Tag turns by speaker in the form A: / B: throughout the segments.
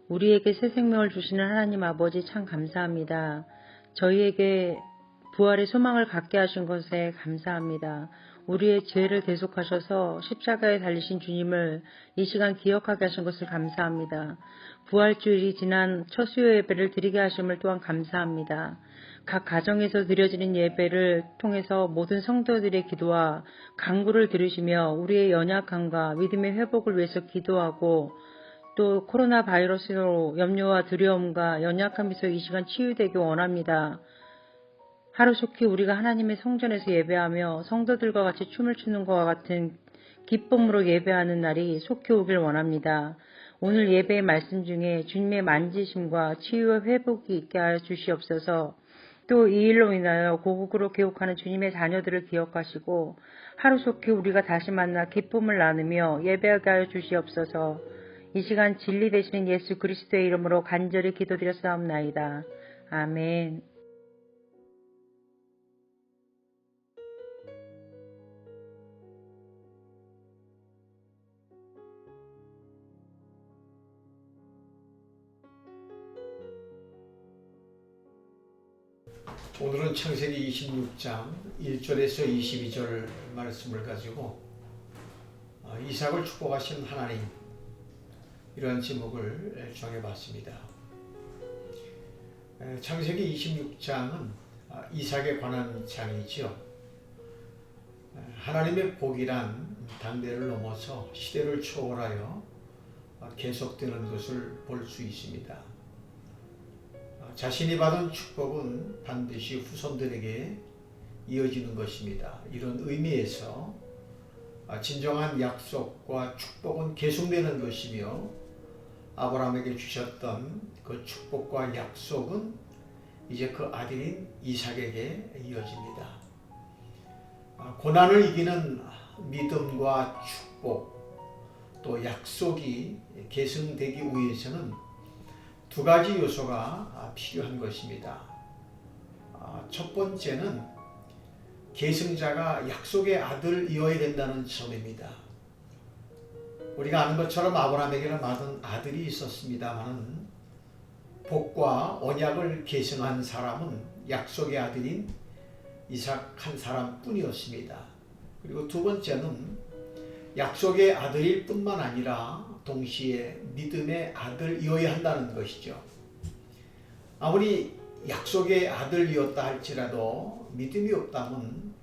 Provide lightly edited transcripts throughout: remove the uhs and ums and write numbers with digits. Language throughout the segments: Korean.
A: 우리에게 새 생명을 주시는 하나님 아버지 참 감사합니다. 저희에게 부활의 소망을 갖게 하신 것에 감사합니다. 우리의 죄를 대속하셔서 십자가에 달리신 주님을 이 시간 기억하게 하신 것을 감사합니다. 부활주일이 지난 첫 수요 예배를 드리게 하심을 또한 감사합니다. 각 가정에서 드려지는 예배를 통해서 모든 성도들의 기도와 간구를 들으시며 우리의 연약함과 믿음의 회복을 위해서 기도하고 또 코로나 바이러스로 염려와 두려움과 연약함에서 이 시간 치유되기 원합니다. 하루속히 우리가 하나님의 성전에서 예배하며 성도들과 같이 춤을 추는 것과 같은 기쁨으로 예배하는 날이 속히 오길 원합니다. 오늘 예배의 말씀 중에 주님의 만지심과 치유와 회복이 있게 하여 주시옵소서. 또 이 일로 인하여 고국으로 개국하는 주님의 자녀들을 기억하시고 하루속히 우리가 다시 만나 기쁨을 나누며 예배하게 하여 주시옵소서. 이 시간 진리 되시는 예수 그리스도의 이름으로 간절히 기도드렸사옵나이다. 아멘.
B: 오늘은 창세기 26장 1절에서 22절 말씀을 가지고 이삭을 축복하신 하나님, 이러한 제목을 정해봤습니다. 창세기 26장은 이삭에 관한 장이지요. 하나님의 복이란 당대를 넘어서 시대를 초월하여 계속되는 것을 볼 수 있습니다. 자신이 받은 축복은 반드시 후손들에게 이어지는 것입니다. 이런 의미에서 진정한 약속과 축복은 계속되는 것이며 아브라함에게 주셨던 그 축복과 약속은 이제 그 아들인 이삭에게 이어집니다. 고난을 이기는 믿음과 축복 또 약속이 계승되기 위해서는 두 가지 요소가 필요한 것입니다. 첫 번째는 계승자가 약속의 아들이어야 된다는 점입니다. 우리가 아는 것처럼 아브라함에게는 많은 아들이 있었습니다만 복과 언약을 계승한 사람은 약속의 아들인 이삭 한 사람뿐이었습니다. 그리고 두 번째는 약속의 아들일 뿐만 아니라 동시에 믿음의 아들이어야 한다는 것이죠. 아무리 약속의 아들이었다 할지라도 믿음이 없다면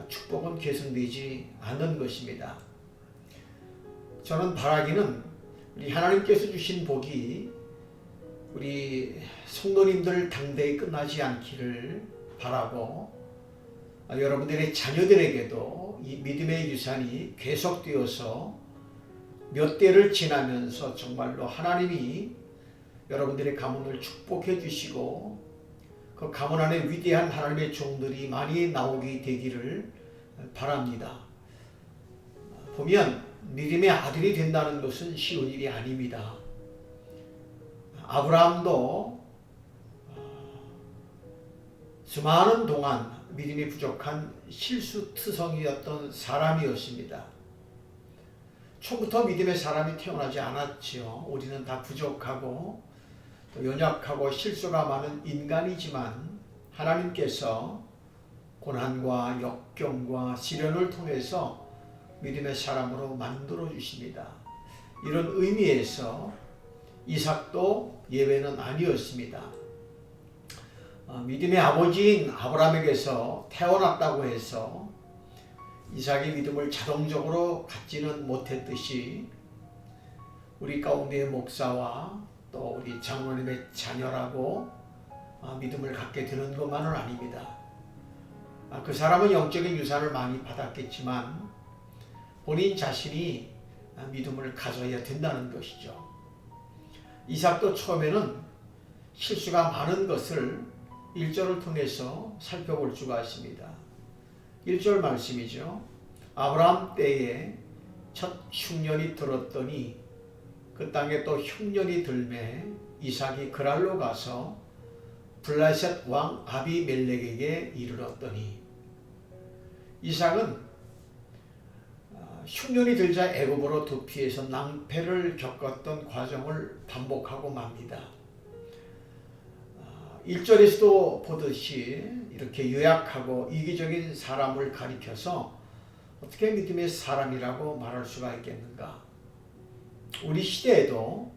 B: 축복은 계승되지 않는 것입니다. 저는 바라기는 우리 하나님께서 주신 복이 우리 성도님들 당대에 끝나지 않기를 바라고 여러분들의 자녀들에게도 이 믿음의 유산이 계속되어서 몇 대를 지나면서 정말로 하나님이 여러분들의 가문을 축복해 주시고 그 가문 안에 위대한 하나님의 종들이 많이 나오게 되기를 바랍니다. 보면 믿음의 아들이 된다는 것은 쉬운 일이 아닙니다. 아브라함도 수많은 동안 믿음이 부족한 실수투성이었던 사람이었습니다. 초부터 믿음의 사람이 태어나지 않았지요. 우리는 다 부족하고 또 연약하고 실수가 많은 인간이지만 하나님께서 고난과 역경과 시련을 통해서 믿음의 사람으로 만들어 주십니다. 이런 의미에서 이삭도 예외는 아니었습니다. 믿음의 아버지인 아브라함에게서 태어났다고 해서 이삭의 믿음을 자동적으로 갖지는 못했듯이 우리 가운데의 목사와 또 우리 장로님의 자녀라고 믿음을 갖게 되는 것만은 아닙니다. 그 사람은 영적인 유산을 많이 받았겠지만 본인 자신이 믿음을 가져야 된다는 것이죠. 이삭도 처음에는 실수가 많은 것을 1절을 통해서 살펴볼 수가 있습니다. 1절 말씀이죠. 아브라함 때에 첫 흉년이 들었더니 그 땅에 또 흉년이 들매 이삭이 그랄로 가서 블레셋 왕 아비멜렉에게 이르렀더니 이삭은 흉년이 들자 애굽으로 도피해서 낭패를 겪었던 과정을 반복하고 맙니다. 1절에서도 보듯이 이렇게 요약하고 이기적인 사람을 가리켜서 어떻게 믿음의 사람이라고 말할 수가 있겠는가? 우리 시대에도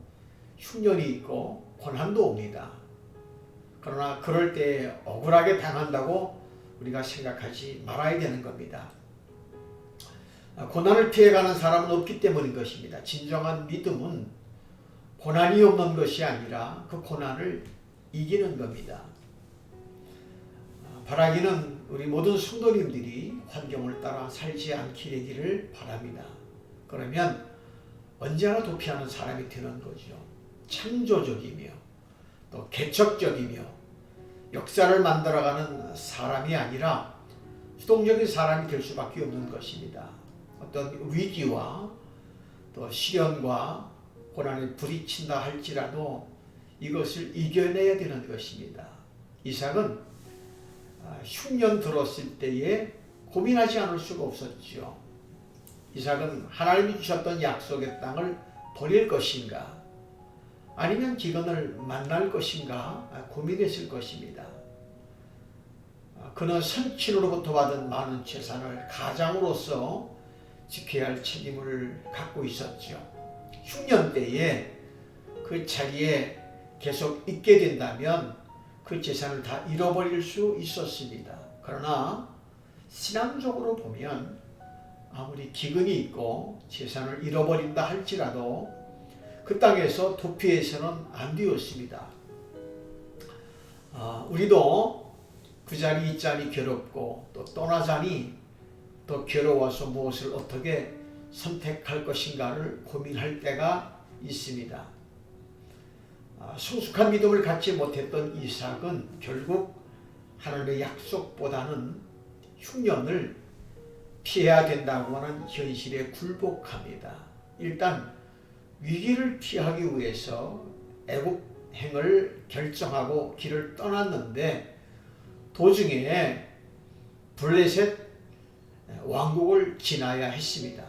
B: 흉년이 있고 고난도 옵니다. 그러나 그럴 때 억울하게 당한다고 우리가 생각하지 말아야 되는 겁니다. 고난을 피해가는 사람은 없기 때문인 것입니다. 진정한 믿음은 고난이 없는 것이 아니라 그 고난을 이기는 겁니다. 바라기는 우리 모든 성도님들이 환경을 따라 살지 않게 되기를 바랍니다. 그러면 언제나 도피하는 사람이 되는 거죠. 창조적이며 또 개척적이며 역사를 만들어가는 사람이 아니라 수동적인 사람이 될 수밖에 없는 것입니다. 어떤 위기와 또 시련과 고난에 부딪힌다 할지라도 이것을 이겨내야 되는 것입니다. 이삭은 흉년 들었을 때에 고민하지 않을 수가 없었죠. 이삭은 하나님이 주셨던 약속의 땅을 버릴 것인가 아니면 기근을 만날 것인가 고민했을 것입니다. 그는 선친으로부터 받은 많은 재산을 가장으로서 지켜야 할 책임을 갖고 있었죠. 흉년 때에 그 자리에 계속 있게 된다면 그 재산을 다 잃어버릴 수 있었습니다. 그러나 신앙적으로 보면 아무리 기근이 있고 재산을 잃어버린다 할지라도 그 땅에서 도피해서는 안 되었습니다. 우리도 그 자리 있자니 괴롭고 또 떠나자니 더 괴로워서 무엇을 어떻게 선택할 것인가를 고민할 때가 있습니다. 성숙한 믿음을 갖지 못했던 이삭은 결국 하나님의 약속보다는 흉년을 피해야 된다고 하는 현실에 굴복합니다. 일단 위기를 피하기 위해서 애굽행을 결정하고 길을 떠났는데 도중에 블레셋 왕국을 지나야 했습니다.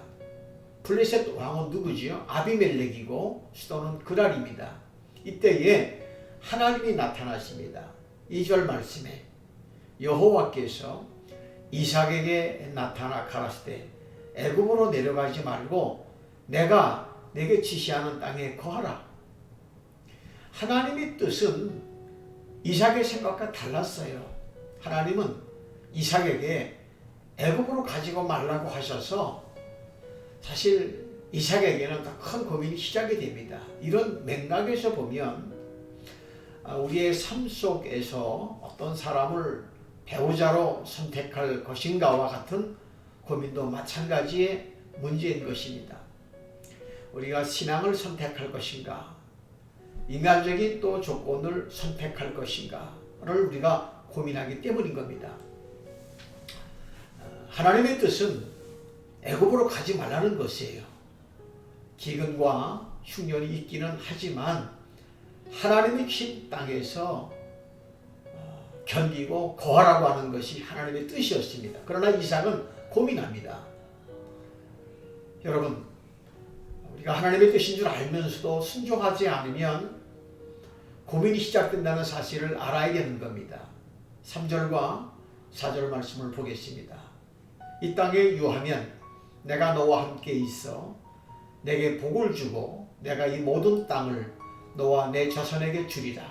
B: 블레셋 왕은 누구지요? 아비멜렉이고 수도는 그랄입니다. 이때에 하나님이 나타나십니다. 2절 말씀에 여호와께서 이삭에게 나타나 가라사대 때 애굽으로 내려가지 말고 내가 내게 지시하는 땅에 거하라. 하나님의 뜻은 이삭의 생각과 달랐어요. 하나님은 이삭에게 애굽으로 가지고 말라고 하셔서 사실 이삭에게는 더 큰 고민이 시작이 됩니다. 이런 맥락에서 보면 우리의 삶 속에서 어떤 사람을 배우자로 선택할 것인가와 같은 고민도 마찬가지의 문제인 것입니다. 우리가 신앙을 선택할 것인가, 인간적인 또 조건을 선택할 것인가를 우리가 고민하기 때문인 겁니다. 하나님의 뜻은 애굽으로 가지 말라는 것이에요. 기근과 흉년이 있기는 하지만 하나님이 주신 땅에서 견디고 거하라고 하는 것이 하나님의 뜻이었습니다. 그러나 이삭은 고민합니다. 여러분, 우리가 하나님의 뜻인 줄 알면서도 순종하지 않으면 고민이 시작된다는 사실을 알아야 되는 겁니다. 3절과 4절 말씀을 보겠습니다. 이 땅에 유하면 내가 너와 함께 있어 내게 복을 주고 내가 이 모든 땅을 너와 내 자손에게 주리라.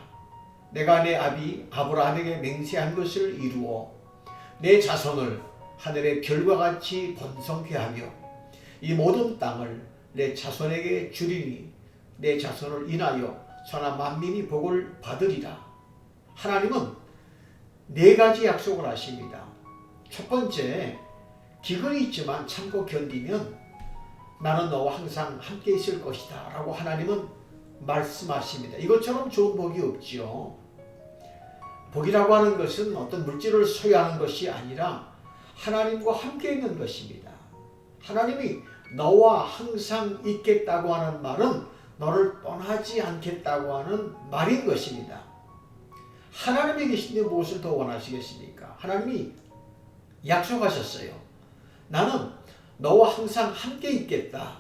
B: 내가 내 아비 아브라함에게 맹세한 것을 이루어 내 자손을 하늘의 별과 같이 번성케 하며 이 모든 땅을 내 자손에게 주리니 내 자손을 인하여 천하 만민이 복을 받으리라. 하나님은 4가지 약속을 하십니다. 첫 번째, 기근이 있지만 참고 견디면 나는 너와 항상 함께 있을 것이다 라고 하나님은 말씀하십니다. 이것처럼 좋은 복이 없지요. 복이라고 하는 것은 어떤 물질을 소유하는 것이 아니라 하나님과 함께 있는 것입니다. 하나님이 너와 항상 있겠다고 하는 말은 너를 떠나지 않겠다고 하는 말인 것입니다. 하나님이 계신데 무엇을 더 원하시겠습니까? 하나님이 약속하셨어요. 나는 너와 항상 함께 있겠다.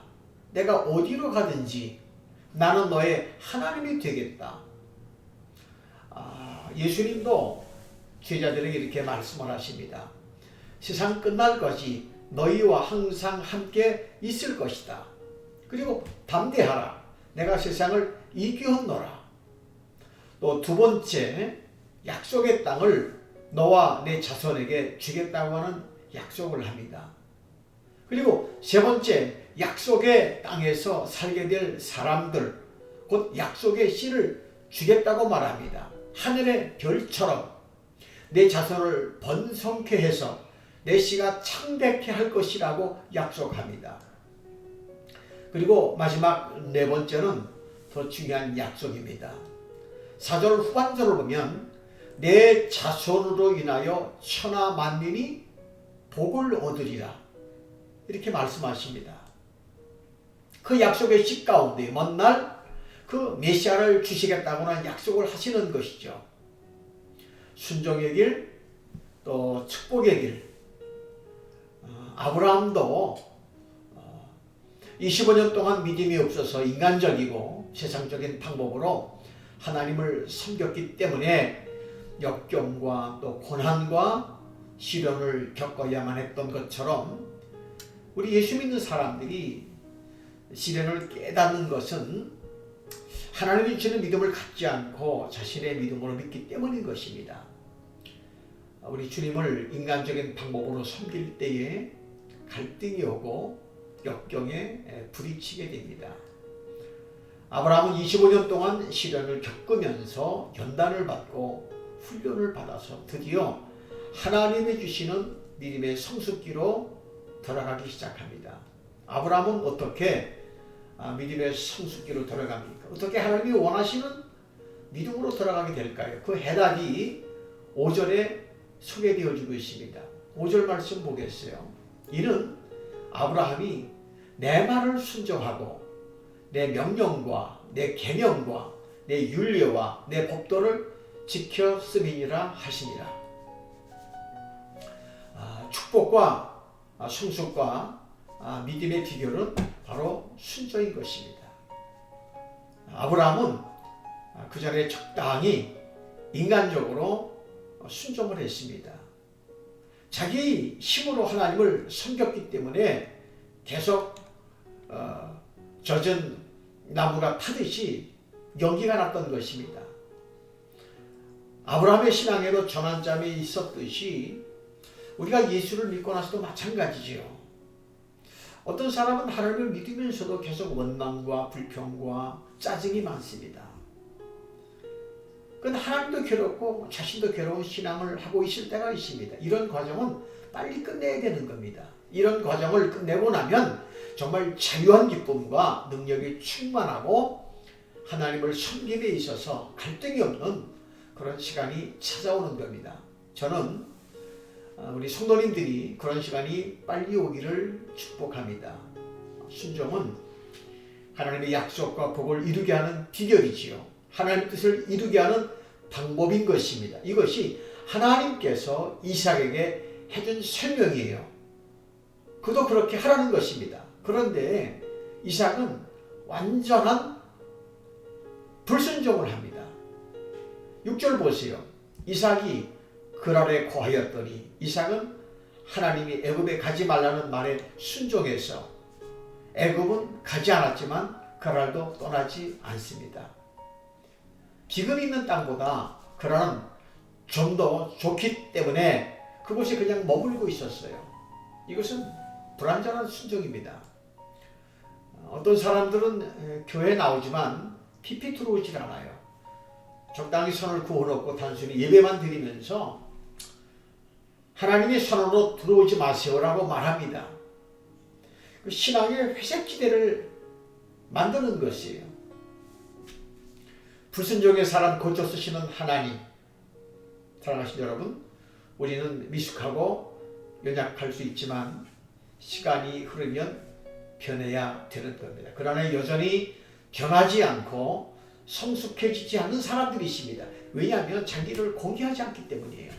B: 내가 어디로 가든지 나는 너의 하나님이 되겠다. 예수님도 제자들에게 이렇게 말씀을 하십니다. 세상 끝날까지 너희와 항상 함께 있을 것이다. 그리고 담대하라. 내가 세상을 이기었노라. 또 두 번째, 약속의 땅을 너와 내 자손에게 주겠다고 하는 약속을 합니다. 그리고 세 번째, 약속의 땅에서 살게 될 사람들, 곧 약속의 씨를 주겠다고 말합니다. 하늘의 별처럼 내 자손을 번성케 해서 내 씨가 창대케 할 것이라고 약속합니다. 그리고 마지막 네 번째는 더 중요한 약속입니다. 4절 후반절을 보면 내 자손으로 인하여 천하 만민이 복을 얻으리라 이렇게 말씀하십니다. 그 약속의 씨 가운데 먼 날 그 메시아를 주시겠다고는 약속을 하시는 것이죠. 순종의 길, 또 축복의 길. 아브라함도 25년 동안 믿음이 없어서 인간적이고 세상적인 방법으로 하나님을 섬겼기 때문에 역경과 또 고난과 시련을 겪어야만 했던 것처럼 우리 예수 믿는 사람들이 시련을 깨닫는 것은 하나님이 주는 믿음을 갖지 않고 자신의 믿음으로 믿기 때문인 것입니다. 우리 주님을 인간적인 방법으로 섬길 때에 갈등이 오고 역경에 부딪히게 됩니다. 아브라함은 25년 동안 시련을 겪으면서 연단을 받고 훈련을 받아서 드디어 하나님이 주시는 믿음의 성숙기로 들어가기 시작합니다. 아브라함은 어떻게 믿음의 성숙기로 들어갑니까? 어떻게 하나님이 원하시는 믿음으로 들어가게 될까요? 그 해답이 5절에 소개되어지고 있습니다. 5절 말씀 보겠어요. 이는 아브라함이 내 말을 순종하고 내 명령과 내 계명과 내 율례와 내 법도를 지켰음이니라 하시니라. 축복과 성숙과 믿음의 비결은 바로 순종인 것입니다. 아브라함은 그 전에 적당히 인간적으로 순종을 했습니다. 자기 힘으로 하나님을 섬겼기 때문에 계속 젖은 나무가 타듯이 연기가 났던 것입니다. 아브라함의 신앙에도 전환점이 있었듯이 우리가 예수를 믿고 나서도 마찬가지지요. 어떤 사람은 하나님을 믿으면서도 계속 원망과 불평과 짜증이 많습니다. 그건 하나님도 괴롭고 자신도 괴로운 신앙을 하고 있을 때가 있습니다. 이런 과정은 빨리 끝내야 되는 겁니다. 이런 과정을 끝내고 나면 정말 자유한 기쁨과 능력이 충만하고 하나님을 섬김에 있어서 갈등이 없는 그런 시간이 찾아오는 겁니다. 저는 우리 성도님들이 그런 시간이 빨리 오기를 축복합니다. 순종은 하나님의 약속과 복을 이루게 하는 비결이지요. 하나님의 뜻을 이루게 하는 방법인 것입니다. 이것이 하나님께서 이삭에게 해준 설명이에요. 그도 그렇게 하라는 것입니다. 그런데 이삭은 완전한 불순종을 합니다. 6절 보세요. 이삭이 그랄에 거하였더니 이삭은 하나님이 애굽에 가지 말라는 말에 순종해서 애굽은 가지 않았지만 그랄도 떠나지 않습니다. 기금 있는 땅보다 그랄은 좀 더 좋기 때문에 그곳에 그냥 머물고 있었어요. 이것은 불완전한 순종입니다. 어떤 사람들은 교회에 나오지만 깊이 들어오질 않아요. 적당히 선을 그어놓고 단순히 예배만 드리면서 하나님의 선으로 들어오지 마세요라고 말합니다. 그 신앙의 회색지대를 만드는 것이에요. 불순종의 사람 고쳐 쓰시는 하나님. 사랑하신 여러분, 우리는 미숙하고 연약할 수 있지만 시간이 흐르면 변해야 되는 겁니다. 그러나 여전히 변하지 않고 성숙해지지 않는 사람들이 있습니다. 왜냐하면 자기를 공개하지 않기 때문이에요.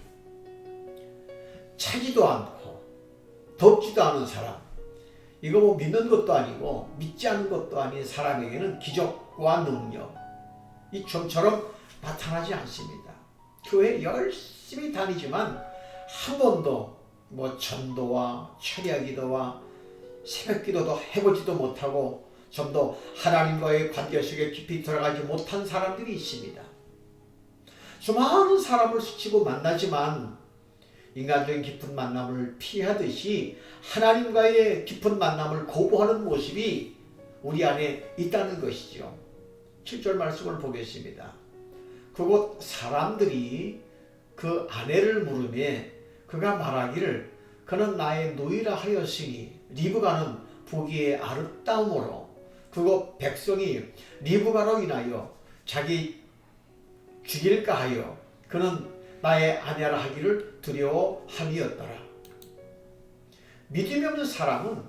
B: 차지도 않고 덥지도 않은 사람, 이거 뭐 믿는 것도 아니고 믿지 않는 것도 아닌 사람에게는 기적과 능력 이 좀처럼 나타나지 않습니다. 교회 열심히 다니지만 한 번도 뭐 전도와 철야기도와 새벽기도도 해보지도 못하고 좀 더 하나님과의 관계 속에 깊이 들어가지 못한 사람들이 있습니다. 수많은 사람을 스치고 만나지만 인간적인 깊은 만남을 피하듯이 하나님과의 깊은 만남을 거부하는 모습이 우리 안에 있다는 것이죠. 7절 말씀을 보겠습니다. 그곳 사람들이 그 아내를 물으매 그가 말하기를 그는 나의 노이라 하였으니 리브가는 보기에 아름다움으로 그곳 백성이 리브가로 인하여 자기 죽일까 하여 그는 나의 아내라 하기를 두려워함이었더라. 믿음이 없는 사람은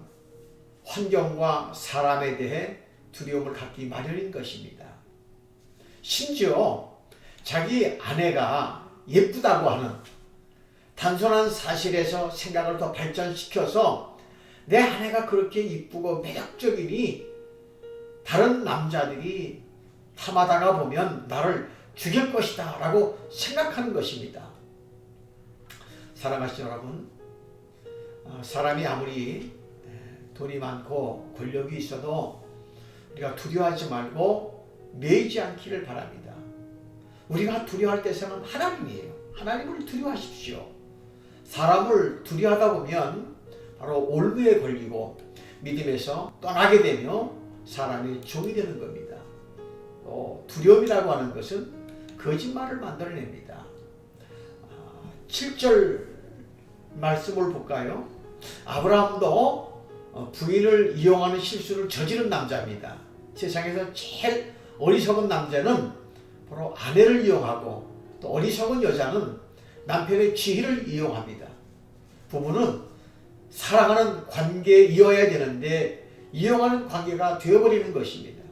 B: 환경과 사람에 대해 두려움을 갖기 마련인 것입니다. 심지어 자기 아내가 예쁘다고 하는 단순한 사실에서 생각을 더 발전시켜서 내 아내가 그렇게 이쁘고 매력적이니 다른 남자들이 탐하다가 보면 나를 죽일 것이다 라고 생각하는 것입니다. 사랑하시는 여러분, 사람이 아무리 돈이 많고 권력이 있어도 우리가 두려워하지 말고 매이지 않기를 바랍니다. 우리가 두려워할 대상은 하나님이에요. 하나님을 두려워하십시오. 사람을 두려워하다 보면 바로 올무에 걸리고 믿음에서 떠나게 되며 사람이 종이 되는 겁니다. 두려움이라고 하는 것은 거짓말을 만들어냅니다. 7절 말씀을 볼까요? 아브라함도 부인을 이용하는 실수를 저지른 남자입니다. 세상에서 제일 어리석은 남자는 바로 아내를 이용하고 또 어리석은 여자는 남편의 지위를 이용합니다. 부부는 사랑하는 관계이어야 되는데 이용하는 관계가 되어버리는 것입니다.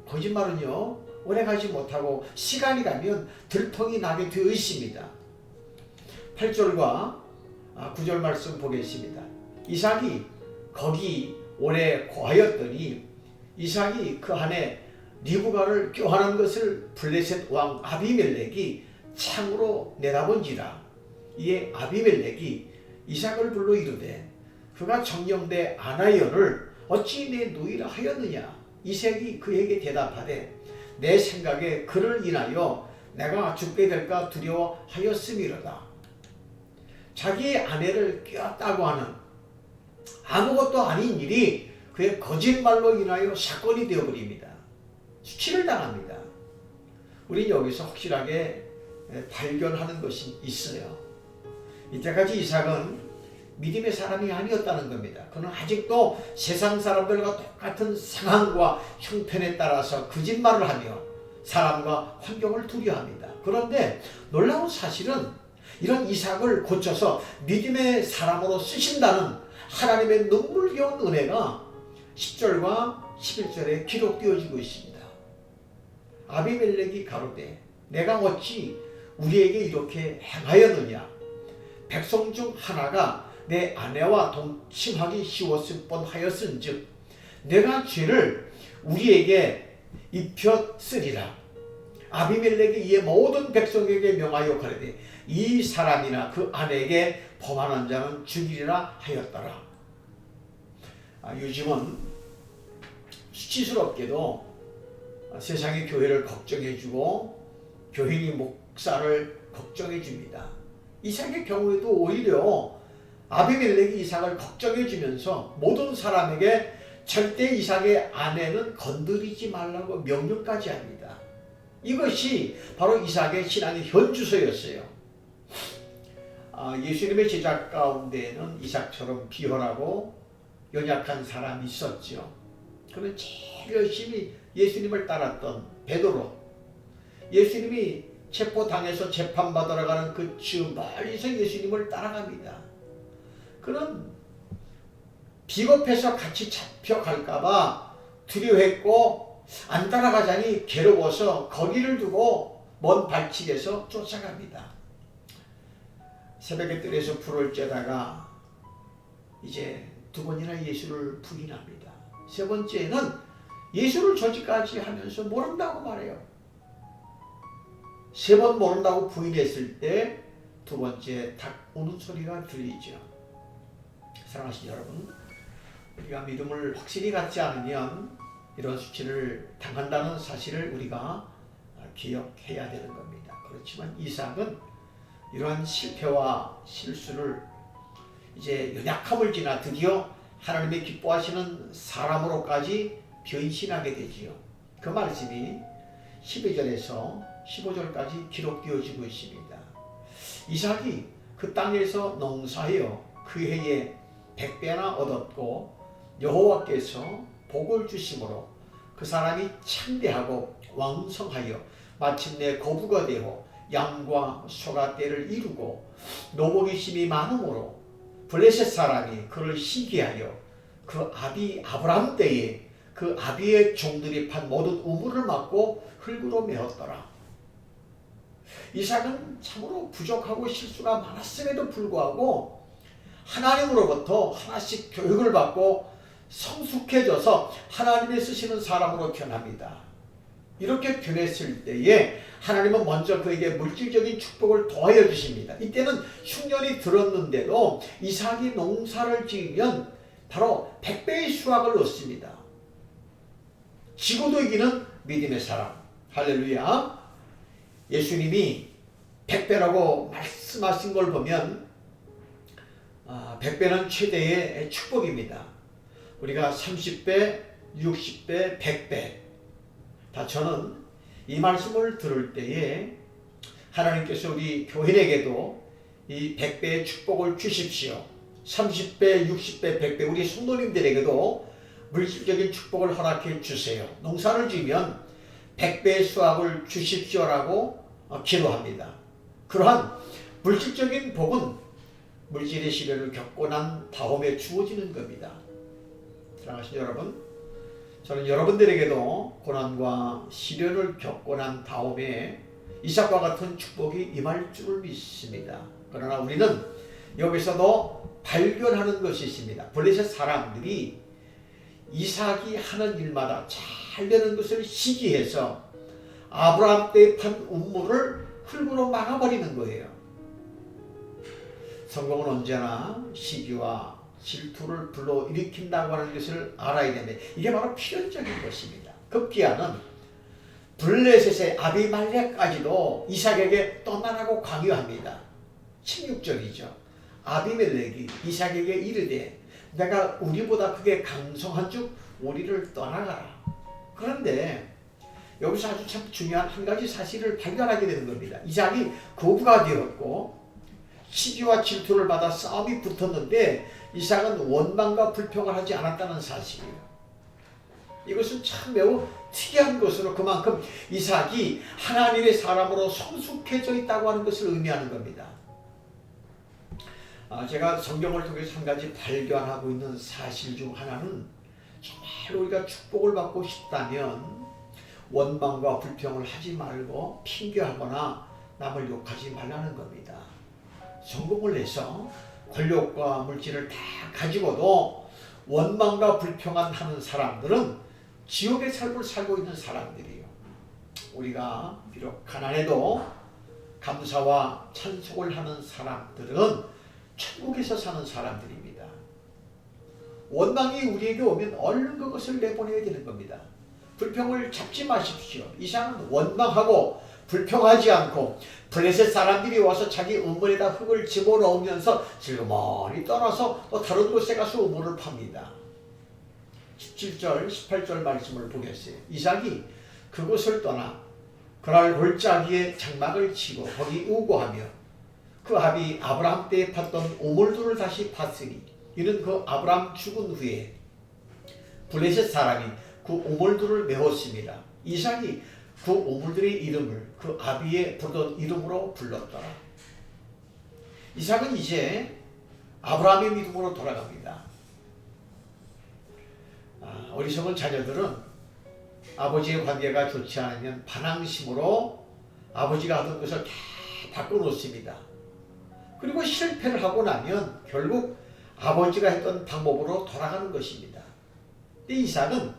B: 거짓말은요 오래가지 못하고 시간이 가면 들통이 나게 되어 있습니다. 8절과 9절 말씀 보겠습니다. 이삭이 거기 오래 거하였더니 이삭이 그 안에 리브가를 껴안은 것을 블레셋 왕 아비멜렉이 창으로 내다본지라. 이에 아비멜렉이 이삭을 불러 이르되 그가 정령대 아나이언을 어찌 내 누이라 하였느냐. 이삭이 그에게 대답하되 내 생각에 그를 인하여 내가 죽게 될까 두려워하였음이로다. 자기 아내를 껴왔다고 하는 아무것도 아닌 일이 그의 거짓말로 인하여 사건이 되어버립니다. 수치를 당합니다. 우리는 여기서 확실하게 발견하는 것이 있어요. 이때까지 이삭은 믿음의 사람이 아니었다는 겁니다. 그는 아직도 세상 사람들과 똑같은 상황과 형편에 따라서 거짓말을 하며 사람과 환경을 두려워합니다. 그런데 놀라운 사실은 이런 이삭을 고쳐서 믿음의 사람으로 쓰신다는 하나님의 눈물겨운 은혜가 10절과 11절에 기록되어지고 있습니다. 아비멜렉이 가로되 내가 어찌 우리에게 이렇게 행하였느냐. 백성 중 하나가 내 아내와 동침하기 쉬웠을 뻔하였은즉 내가 죄를 우리에게 입혔으리라. 아비멜렉이 이에 모든 백성에게 명하여 가로되 이 사람이나 그 아내에게 범하는 자는 죽이리라 하였더라. 요즘은 수치스럽게도 세상의 교회를 걱정해주고 교인이 목사를 걱정해줍니다. 이삭의 경우에도 오히려 아비멜렉이 이삭을 걱정해주면서 모든 사람에게 절대 이삭의 아내는 건드리지 말라고 명령까지 합니다. 이것이 바로 이삭의 신앙의 현주소였어요. 예수님의 제자 가운데에는 이삭처럼 비열하고 연약한 사람이 있었죠. 그는 제일 열심히 예수님을 따랐던 베드로. 예수님이 체포당해서 재판받으러 가는 그 멀리서 예수님을 따라갑니다. 그는 비겁해서 같이 잡혀갈까봐 두려워했고 안 따라가자니 괴로워서 거기를 두고 먼 발치에서 쫓아갑니다. 새벽에 뜰에서 불을 쬐다가 이제 두 번이나 예수를 부인합니다. 세 번째는 예수를 저지까지 하면서 모른다고 말해요. 세 번 모른다고 부인했을 때 두 번째 닭 우는 소리가 들리죠. 사랑하시는 여러분, 우리가 믿음을 확실히 갖지 않으면 이런 수치를 당한다는 사실을 우리가 기억해야 되는 겁니다. 그렇지만 이삭은 이러한 실패와 실수를 이제 연약함을 지나 드디어 하나님의 기뻐하시는 사람으로까지 변신하게 되지요. 그 말씀이 12절에서 15절까지 기록되어지고 있습니다. 이삭이 그 땅에서 농사하여 그 해에 100배나 얻었고 여호와께서 복을 주심으로 그 사람이 창대하고 왕성하여 마침내 거부가 되어 양과 소가 떼를 이루고 노복이심이 많으므로 블레셋 사람이 그를 시기하여 그 아비 아브람 때에 그 아비의 종들이 판 모든 우물을 막고 흙으로 메었더라. 이삭은 참으로 부족하고 실수가 많았음에도 불구하고 하나님으로부터 하나씩 교육을 받고 성숙해져서 하나님의 쓰시는 사람으로 변합니다. 이렇게 변했을 때에 하나님은 먼저 그에게 물질적인 축복을 더하여 주십니다. 이때는 흉년이 들었는데도 이삭이 농사를 지으면 바로 100배의 수확을 얻습니다. 지고도 이기는 믿음의 사람. 할렐루야. 예수님이 100배라고 말씀하신 걸 보면 100배는 최대의 축복입니다. 우리가 30배, 60배, 100배 다 저는 이 말씀을 들을 때에 하나님께서 우리 교인에게도 이 100배의 축복을 주십시오. 30배, 60배, 100배 우리 성도님들에게도 물질적인 축복을 허락해 주세요. 농사를 지으면 100배의 수확을 주십시오라고 기도합니다. 그러한 물질적인 복은 물질의 시련을 겪고 난 다음에 주어지는 겁니다. 사랑하시는 여러분, 저는 여러분들에게도 고난과 시련을 겪고 난 다음에 이삭과 같은 축복이 임할 줄을 믿습니다. 그러나 우리는 여기서도 발견하는 것이 있습니다. 블레셋 사람들이 이삭이 하는 일마다 잘 되는 것을 시기해서 아브라함 때 판 우물을 흙으로 막아버리는 거예요. 성공은 언제나 시기와 질투를 불러일으킨다고 하는 것을 알아야 됩니다. 이게 바로 필연적인 것입니다. 급기야는 블레셋의 아비멜렉까지도 이삭에게 떠나라고 강요합니다. 16절이죠. 아비멜렉이 이삭에게 이르되 내가 우리보다 크게 강성한 즉 우리를 떠나가라. 그런데 여기서 아주 참 중요한 한 가지 사실을 발견하게 되는 겁니다. 이삭이 거부가 되었고 시기와 질투를 받아 싸움이 붙었는데 이삭은 원망과 불평을 하지 않았다는 사실이에요. 이것은 참 매우 특이한 것으로 그만큼 이삭이 하나님의 사람으로 성숙해져 있다고 하는 것을 의미하는 겁니다. 제가 성경을 통해서 한 가지 발견하고 있는 사실 중 하나는 정말 우리가 축복을 받고 싶다면 원망과 불평을 하지 말고 핑계하거나 남을 욕하지 말라는 겁니다. 성공을 해서 권력과 물질을 다 가지고도 원망과 불평만 하는 사람들은 지옥의 삶을 살고 있는 사람들이에요. 우리가 비록 가난해도 감사와 찬송을 하는 사람들은 천국에서 사는 사람들입니다. 원망이 우리에게 오면 얼른 그것을 내보내야 되는 겁니다. 불평을 잡지 마십시오. 이삭은 원망하고 불평하지 않고 블레셋 사람들이 와서 자기 우물에다 흙을 집어넣으면서 슬그머니 떠나서 또 다른 곳에 가서 우물을 팝니다. 17절 18절 말씀을 보겠어요. 이삭이 그곳을 떠나 그날 골짜기에 장막을 치고 거기 우고하며 그 아비 아브라함 때에 팠던 우물들을 다시 팠으니 이는 그 아브라함 죽은 후에 블레셋 사람이 그 우물들을 메웠습니다. 이삭이 그 우물들의 이름을 그 아비의 부르던 이름으로 불렀더라. 이삭은 이제 아브라함의 믿음으로 돌아갑니다. 어리석은 자녀들은 아버지의 관계가 좋지 않으면 반항심으로 아버지가 하던 것을 다 바꿔놓습니다. 그리고 실패를 하고 나면 결국 아버지가 했던 방법으로 돌아가는 것입니다. 근데 이삭은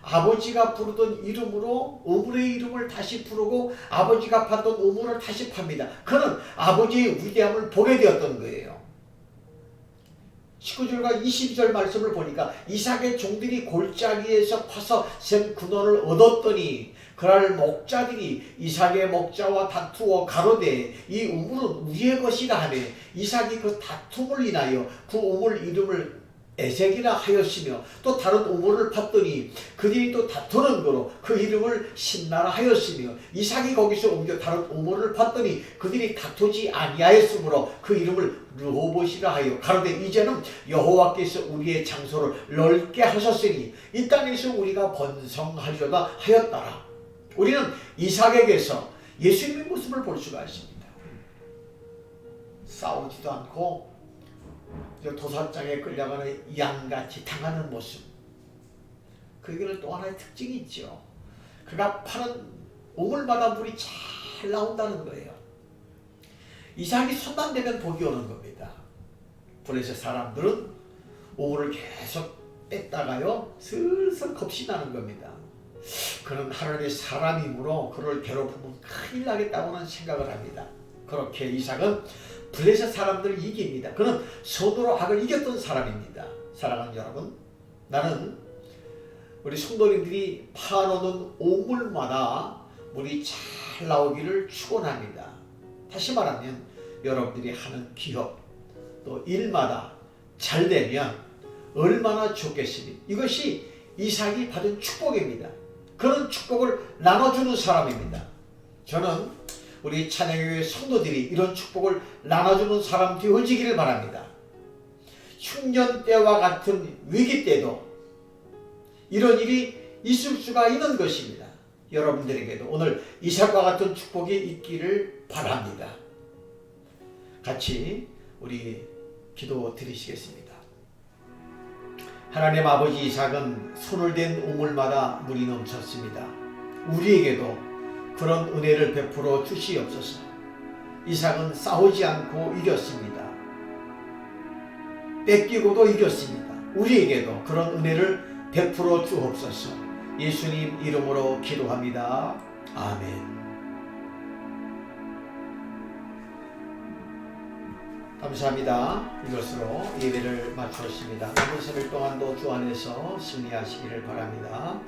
B: 아버지가 부르던 이름으로 우물의 이름을 다시 부르고 아버지가 팠던 우물을 다시 팝니다. 그는 아버지의 위대함을 보게 되었던 거예요. 19절과 22절 말씀을 보니까 이삭의 종들이 골짜기에서 파서 샘 근원을 얻었더니 그날 목자들이 이삭의 목자와 다투어 가로되 이 우물은 우리의 것이라 하며 이삭이 그 다툼을 인하여 그 우물 이름을 에색이라 하였으며 또 다른 우물을 팠더니 그들이 또 다투는 거로 그 이름을 신나라 하였으며 이삭이 거기서 옮겨 다른 우물을 팠더니 그들이 다투지 아니하였으므로 그 이름을 르호봇이라 하여 가로되 이제는 여호와께서 우리의 장소를 넓게 하셨으니 이 땅에서 우리가 번성하리로다 하였더라. 우리는 이삭에게서 예수님의 모습을 볼 수가 있습니다. 싸우지도 않고 도살장에 끌려가는 양같이 당하는 모습. 그에게는 또 하나의 특징이 있죠. 그가 파는 우물마다 물이 잘 나온다는 거예요. 이삭이 손만 대면 복이 오는 겁니다. 그래서 사람들은 우물을 계속 뺐다가요 슬슬 겁이 나는 겁니다. 그는 하나님의 사람이므로 그를 괴롭히면 큰일 나겠다고는 생각을 합니다. 그렇게 이삭은 블레셋 사람들을 이깁니다. 그는 손으로 악을 이겼던 사람입니다. 사랑하는 여러분, 나는 우리 성도님들이 파놓는 우물마다 물이 잘 나오기를 축원합니다. 다시 말하면 여러분들이 하는 기업 또 일마다 잘 되면 얼마나 좋겠습니까? 이것이 이삭이 받은 축복입니다. 그런 축복을 나눠주는 사람입니다. 저는 우리 찬양교회 성도들이 이런 축복을 나눠주는 사람 되어지기를 바랍니다. 흉년 때와 같은 위기 때도 이런 일이 있을 수가 있는 것입니다. 여러분들에게도 오늘 이삭과 같은 축복이 있기를 바랍니다. 같이 우리 기도 드리시겠습니다. 하나님 아버지, 이삭은 손을 댄 우물마다 물이 넘쳤습니다. 우리에게도 그런 은혜를 베풀어 주시옵소서. 이삭은 싸우지 않고 이겼습니다. 뺏기고도 이겼습니다. 우리에게도 그런 은혜를 베풀어 주옵소서. 예수님 이름으로 기도합니다. 아멘. 감사합니다. 이것으로 예배를 마쳤습니다. 남은 3일 동안도 주 안에서 승리하시기를 바랍니다.